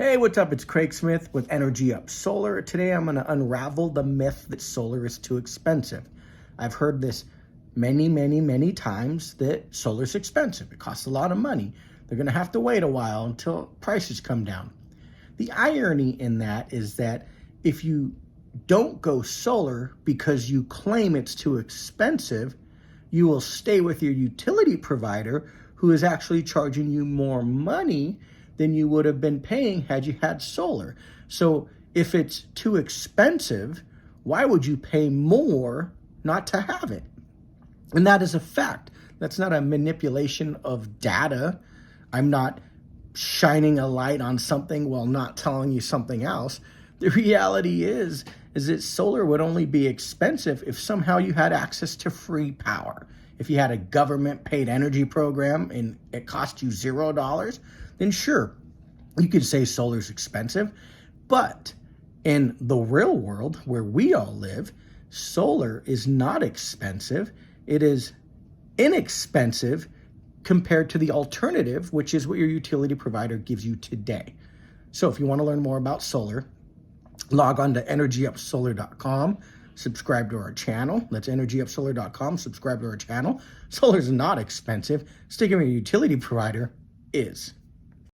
Hey, what's up? It's Craig Smith with Energy Up Solar. Today I'm going to unravel the myth that solar is too expensive. I've heard this many times that solar is expensive. It costs a lot of money. They're going to have to wait a while until prices come down. The irony in that is that if you don't go solar because you claim it's too expensive, you will stay with your utility provider who is actually charging you more money than you would have been paying had you had solar. So if it's too expensive, why would you pay more not to have it? And that is a fact. That's not a manipulation of data. I'm not shining a light on something while not telling you something else. The reality is that solar would only be expensive if somehow you had access to free power. If you had a government paid energy program and it cost you $0, then sure, you could say solar's expensive. But in the real world where we all live, solar is not expensive. It is inexpensive compared to the alternative, which is what your utility provider gives you today. So if you want to learn more about solar, log on to energyupsolar.com, subscribe to our channel. That's energyupsolar.com, subscribe to our channel. Solar is not expensive. Sticking with your utility provider is.